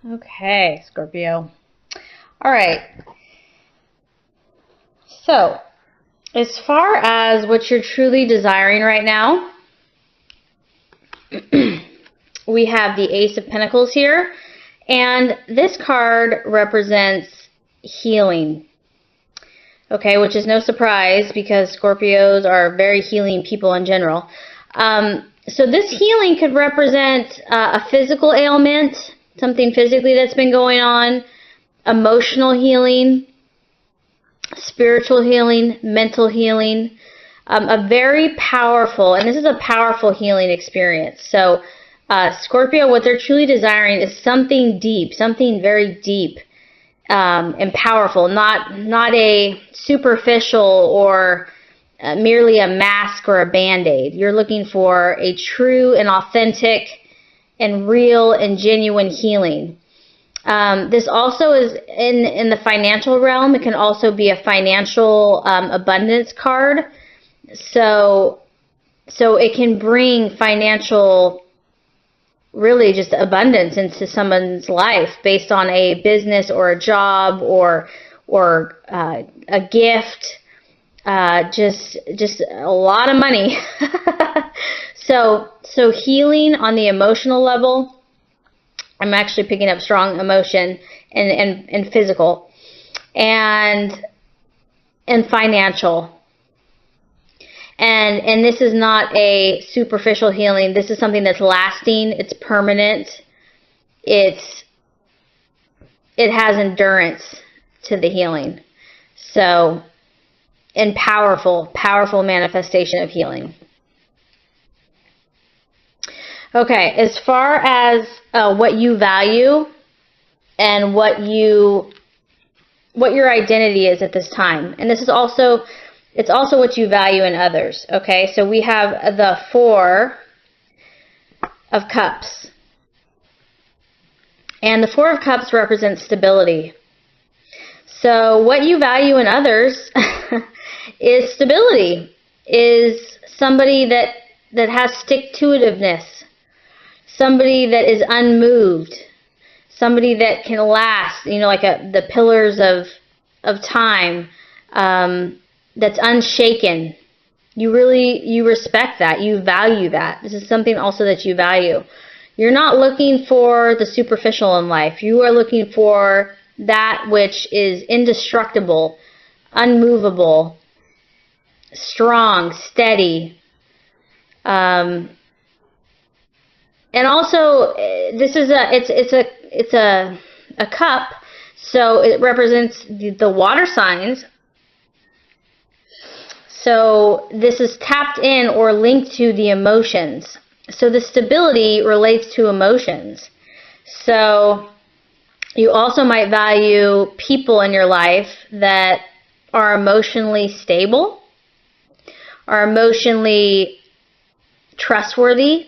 Okay, Scorpio. All right. So, as far as what you're truly desiring right now, we have the Ace of Pentacles here, and this card represents healing. Okay, which is no surprise because Scorpios are very healing people in general. So this healing could represent a physical ailment, something physically that's been going on, emotional healing, spiritual healing, mental healing, a very powerful, and this is a powerful healing experience. So Scorpio, what they're truly desiring is something deep, something very deep and powerful, not a superficial or merely a mask or a band-aid. You're looking for a true and authentic and real and genuine healing. This also is in the financial realm. It can also be a financial abundance card. So it can bring financial, really just abundance into someone's life based on a business or a job or a gift. Just a lot of money. So healing on the emotional level. I'm actually picking up strong emotion and physical and financial. And this is not a superficial healing. This is something that's lasting. It's permanent. It has endurance to the healing. So, and powerful manifestation of healing. Okay, as far as what you value and what your identity is at this time, and this is also, it's also what you value in others. Okay, so we have the Four of Cups, and the Four of Cups represents stability. So what you value in others is stability, is somebody that has stick-to-itiveness. Somebody that is unmoved, somebody that can last, like the pillars of time, that's unshaken. You respect that, you value that. This is something also that you value. You're not looking for the superficial in life. You are looking for that which is indestructible, unmovable, strong, steady. And also, this is it's a cup, so it represents the water signs. So this is tapped in or linked to the emotions. So the stability relates to emotions. So you also might value people in your life that are emotionally stable, are emotionally trustworthy,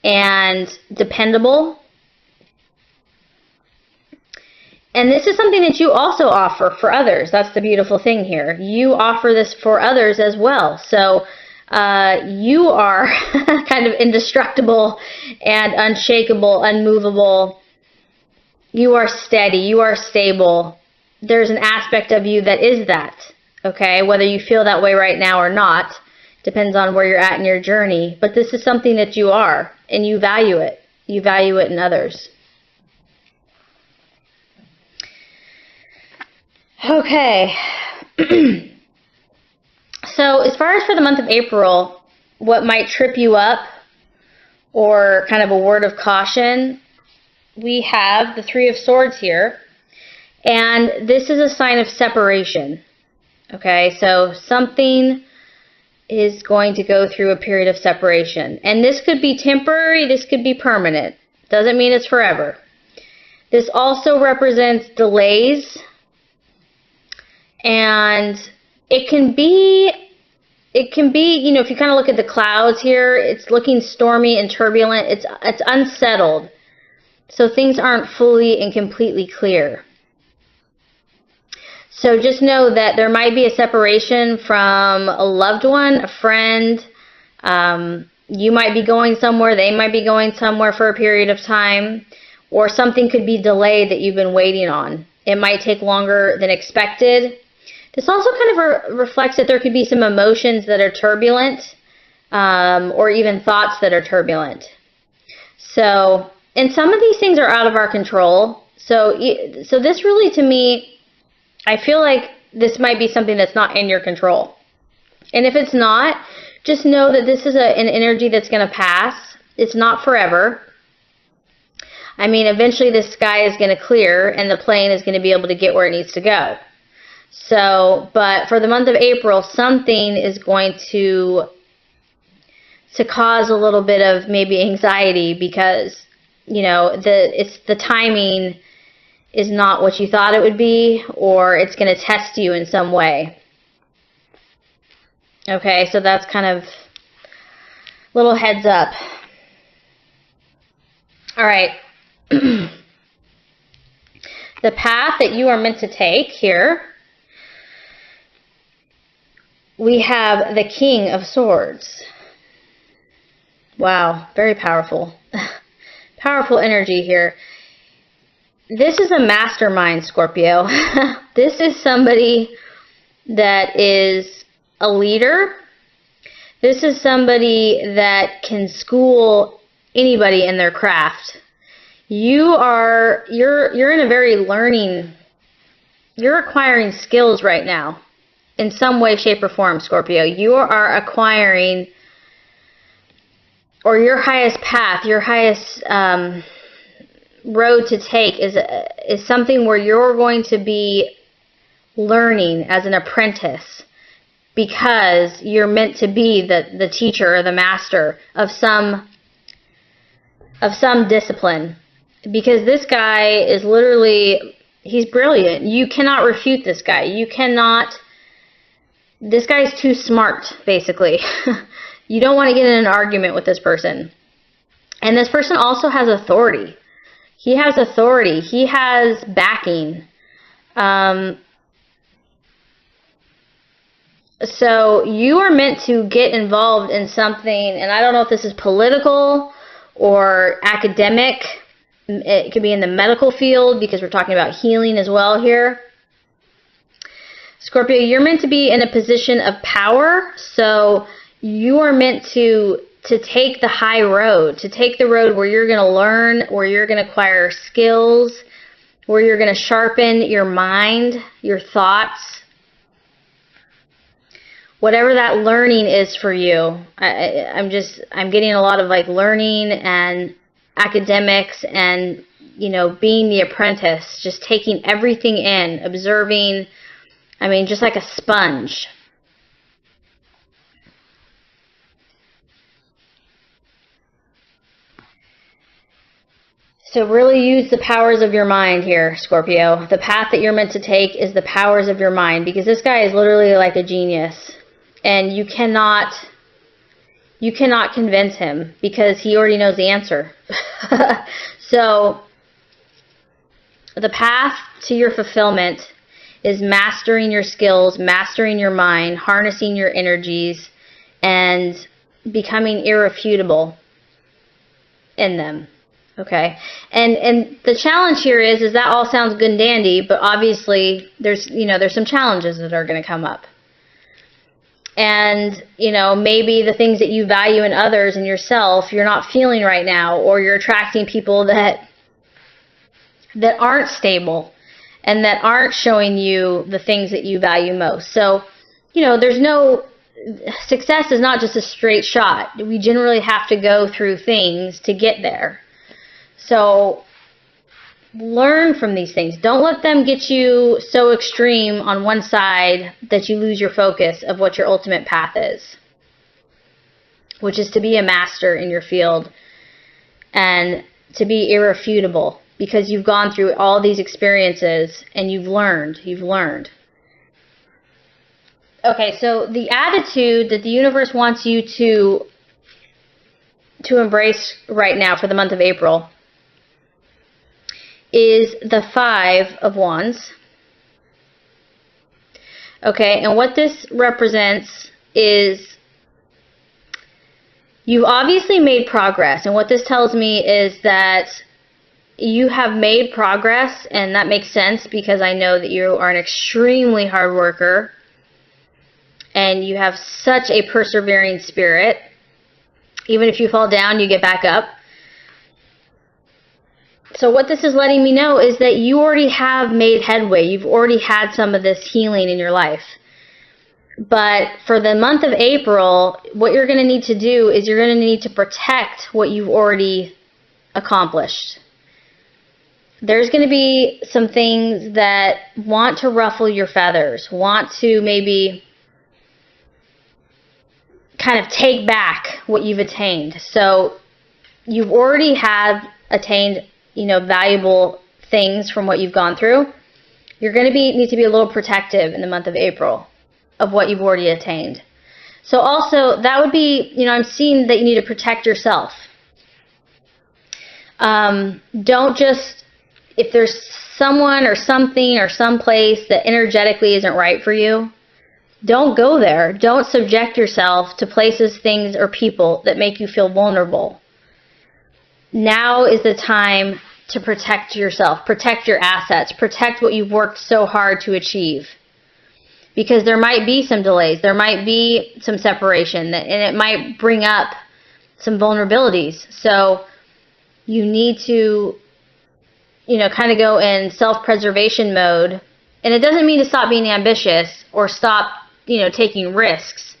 and dependable. And this is something that you also offer for others. That's the beautiful thing here. You offer this for others as well. So you are kind of indestructible and unshakable, unmovable. You are steady. You are stable. There's an aspect of you that is that. Okay? Whether you feel that way right now or not. Depends on where you're at in your journey. But this is something that you are, and you value it. You value it in others. Okay. So as far as for the month of April, what might trip you up or kind of a word of caution, we have the Three of Swords here. And this is a sign of separation. Okay, so something is going to go through a period of separation. And this could be temporary, this could be permanent. Doesn't mean it's forever. This also represents delays. And it can be, if you kind of look at the clouds here, it's looking stormy and turbulent. It's unsettled. So things aren't fully and completely clear. So just know that there might be a separation from a loved one, a friend. You might be going somewhere. They might be going somewhere for a period of time. or something could be delayed that you've been waiting on. It might take longer than expected. This also kind of reflects that there could be some emotions that are turbulent, or even thoughts that are turbulent. So, and some of these things are out of our control. So this really, to me, I feel like this might be something that's not in your control. And if it's not, just know that this is an energy that's going to pass. It's not forever. I mean, eventually the sky is going to clear and the plane is going to be able to get where it needs to go. So, but for the month of April, something is going to cause a little bit of maybe anxiety because, you know, the timing is not what you thought it would be, or it's going to test you in some way. Okay, so that's kind of little heads up. All right. The path that you are meant to take here, we have the King of Swords. Wow, very powerful. Powerful energy here. This is a mastermind, Scorpio. This is somebody that is a leader. This is somebody that can school anybody in their craft. You're in a very learning, you're acquiring skills right now in some way, shape, or form, Scorpio. You are acquiring, or your highest path, your highest road to take is something where you're going to be learning as an apprentice, because you're meant to be the teacher or the master of some discipline. Because this guy is literally, he's brilliant. You cannot refute this guy. You cannot, this guy's too smart, basically. You don't want to get in an argument with this person. And this person also has authority. He has authority. He has backing. So you are meant to get involved in something, and I don't know if this is political or academic. It could be in the medical field, because we're talking about healing as well here. Scorpio, you're meant to be in a position of power, so you are meant to take the high road, to take the road where you're going to learn, where you're going to acquire skills, where you're going to sharpen your mind, your thoughts. Whatever that learning is for you. I'm getting a lot of like learning and academics and, you know, being the apprentice, just taking everything in, observing, I mean, just like a sponge. So really use the powers of your mind here, Scorpio. The path that you're meant to take is the powers of your mind, because this guy is literally like a genius. And you cannot convince him, because he already knows the answer. So the path to your fulfillment is mastering your skills, mastering your mind, harnessing your energies, and becoming irrefutable in them. Okay, and the challenge here is that all sounds good and dandy, but obviously there's some challenges that are going to come up. And, you know, maybe the things that you value in others and yourself, you're not feeling right now, or you're attracting people that aren't stable and that aren't showing you the things that you value most. So, you know, success is not just a straight shot. We generally have to go through things to get there. So learn from these things. Don't let them get you so extreme on one side that you lose your focus of what your ultimate path is, which is to be a master in your field and to be irrefutable, because you've gone through all these experiences and you've learned. Okay, so the attitude that the universe wants you to embrace right now for the month of April is the 5 of Wands. Okay, and what this represents is you've obviously made progress, and what this tells me is that you have made progress, and that makes sense because I know that you are an extremely hard worker and you have such a persevering spirit. Even if you fall down, you get back up. So what this is letting me know is that you already have made headway. You've already had some of this healing in your life. But for the month of April, what you're going to need to do is you're going to need to protect what you've already accomplished. There's going to be some things that want to ruffle your feathers, want to maybe kind of take back what you've attained. So you've already attained, valuable things from what you've gone through. You're going to need to be a little protective in the month of April of what you've already attained. So also that would be, I'm seeing that you need to protect yourself. Don't just, if there's someone or something or someplace that energetically isn't right for you, don't go there. Don't subject yourself to places, things, or people that make you feel vulnerable. Now is the time to protect yourself, protect your assets, protect what you've worked so hard to achieve. Because there might be some delays, there might be some separation, and it might bring up some vulnerabilities. So you need to, kind of go in self-preservation mode. And it doesn't mean to stop being ambitious or stop, taking risks.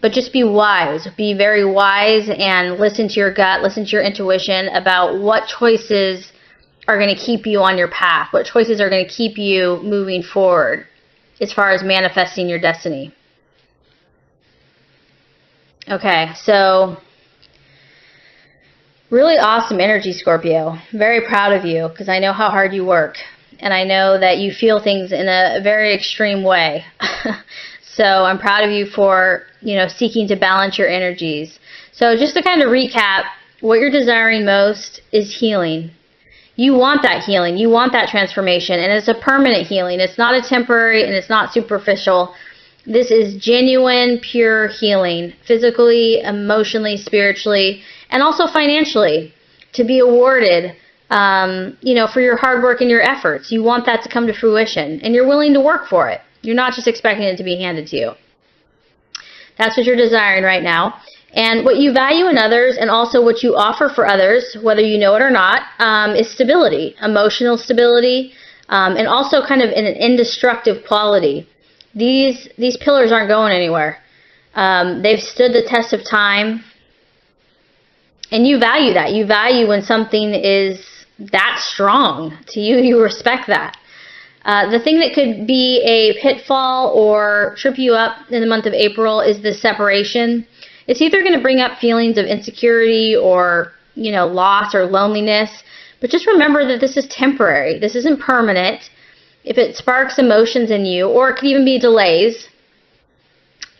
But just be wise. Be very wise and listen to your gut, listen to your intuition about what choices are going to keep you on your path, what choices are going to keep you moving forward as far as manifesting your destiny. Okay, so really awesome energy, Scorpio. Very proud of you because I know how hard you work. And I know that you feel things in a very extreme way. So I'm proud of you for, seeking to balance your energies. So just to kind of recap, what you're desiring most is healing. You want that healing. You want that transformation. And it's a permanent healing. It's not a temporary and it's not superficial. This is genuine, pure healing. Physically, emotionally, spiritually, and also financially. To be awarded, for your hard work and your efforts. You want that to come to fruition. And you're willing to work for it. You're not just expecting it to be handed to you. That's what you're desiring right now. And what you value in others and also what you offer for others, whether you know it or not, is stability, emotional stability, and also kind of an indestructive quality. These pillars aren't going anywhere. They've stood the test of time. And you value that. You value when something is that strong to you. You respect that. The thing that could be a pitfall or trip you up in the month of April is the separation. It's either going to bring up feelings of insecurity or, loss or loneliness. But just remember that this is temporary. This isn't permanent. If it sparks emotions in you, or it could even be delays,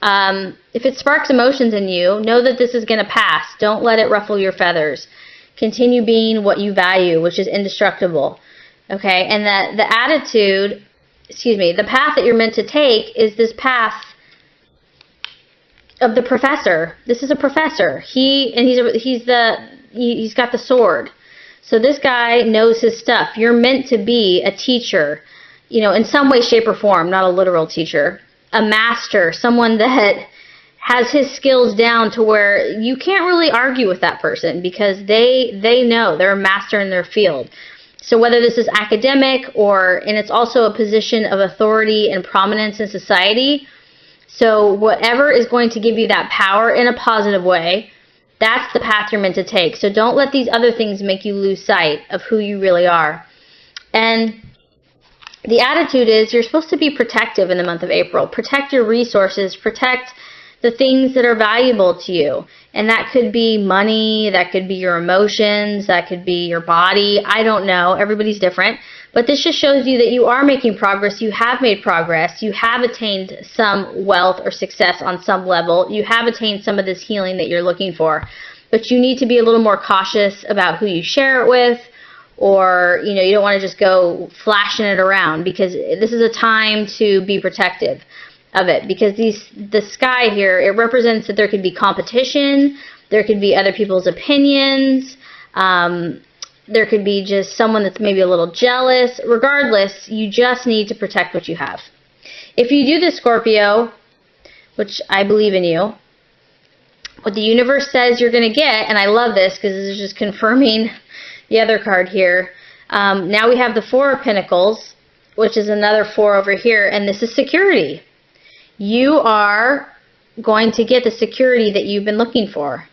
if it sparks emotions in you, know that this is going to pass. Don't let it ruffle your feathers. Continue being what you value, which is indestructible. Okay, and that the path that you're meant to take is this path of the professor. This is a professor. He's got the sword. So this guy knows his stuff. You're meant to be a teacher, in some way, shape, or form, not a literal teacher. A master, someone that has his skills down to where you can't really argue with that person because they know. They're a master in their field. So whether this is academic and it's also a position of authority and prominence in society. So whatever is going to give you that power in a positive way, that's the path you're meant to take. So don't let these other things make you lose sight of who you really are. And the attitude is you're supposed to be protective in the month of April. Protect your resources. Protect the things that are valuable to you. And that could be money, that could be your emotions, that could be your body. I don't know. Everybody's different. But this just shows you that you are making progress. You have made progress. You have attained some wealth or success on some level. You have attained some of this healing that you're looking for. But you need to be a little more cautious about who you share it with, or you don't want to just go flashing it around, because this is a time to be protective of it, because the sky here, it represents that there could be competition, there could be other people's opinions, There could be just someone that's maybe a little jealous. Regardless, you just need to protect what you have. If you do this, Scorpio, which I believe in you, what the universe says you're going to get, and I love this because this is just confirming the other card here. Now we have the Four of Pentacles, which is another 4 over here, and this is security. You are going to get the security that you've been looking for.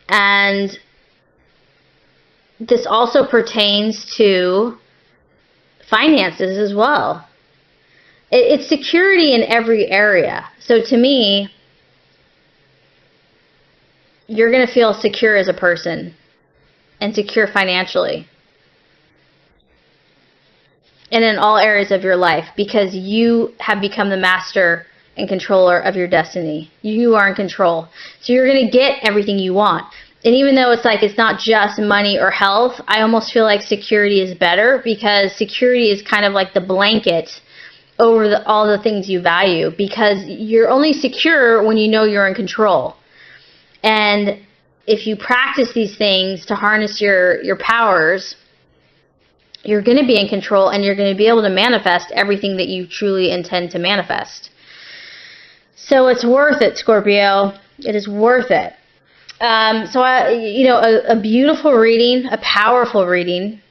And this also pertains to finances as well. It's security in every area. So to me, you're going to feel secure as a person and secure financially. And in all areas of your life, because you have become the master and controller of your destiny. You are in control. So you're going to get everything you want. And even though it's like it's not just money or health, I almost feel like security is better, because security is kind of like the blanket over all the things you value, because you're only secure when you know you're in control. And if you practice these things to harness your powers, you're going to be in control, and you're going to be able to manifest everything that you truly intend to manifest. So it's worth it, Scorpio. It is worth it. A beautiful reading, a powerful reading,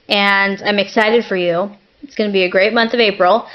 and I'm excited for you. It's going to be a great month of April.